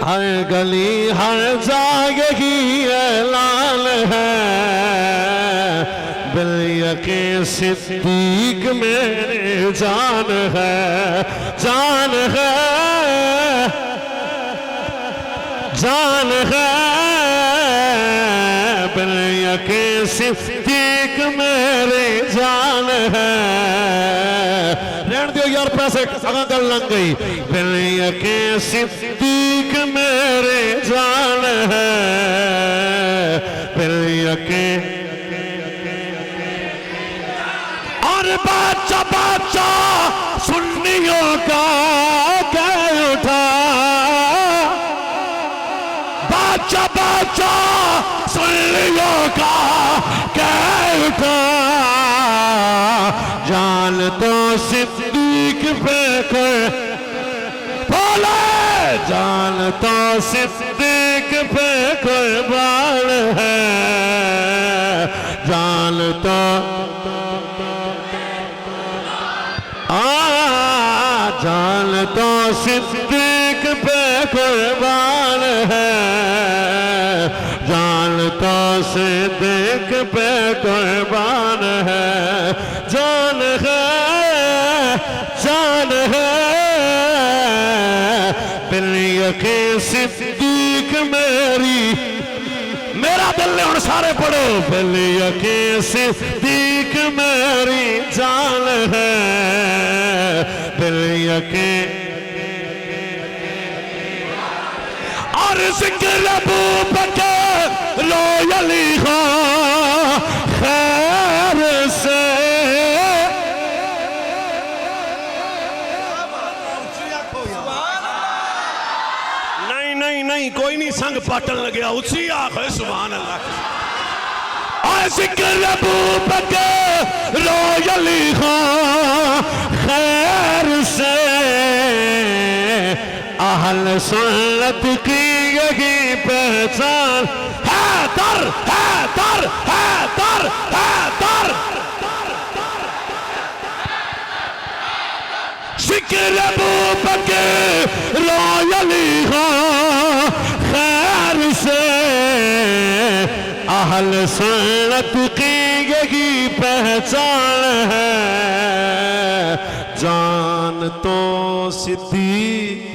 हर गली हर जगह की ऐलान है, बिल यकीन सिद्दीक मेरे जान है, जान है, जान है, बिल यकीन सिद्दीक मेरे जान है। रहने दो यार, पैसे अगर गल लग गई। बिल यकीन सिद्दीक मेरे जान है, बिल यकीन। और बादशाह बादशाह सुन्नियों का कह उठा, बादशाह बादशाह सुन्नियों का कह उठा, जान तो सिद्दीक पे कर बोले, जान तो सिद्दीक पे कुर्बान है, जान तो जान तो सिद्दीक पे कुर्बान है, जान तो सिद्दीक पे कुर्बान है, जान है, जान है, बिल यकीन सिद्दीक मेरी। मेरा दिल ने उन सारे पढ़ो, बिल यकीन सिद्दीक मेरी जान है, बिल यकीन। और जिक्र अबू बकर लो अली खां खैर से, नहीं नहीं नहीं कोई नहीं, संग पाटन लगे उसी आखिर सुभान अल्लाह। और जिक्र अबू बकर लो अली खां खैर से, अहल सुन्नत की यही पहचान है, दर है, दर है, दर है, दर। जिक्र अबू बकर लो अली खां खैर से, अहल सुन्नत की यही पहचान है, जान तो सिद्दीक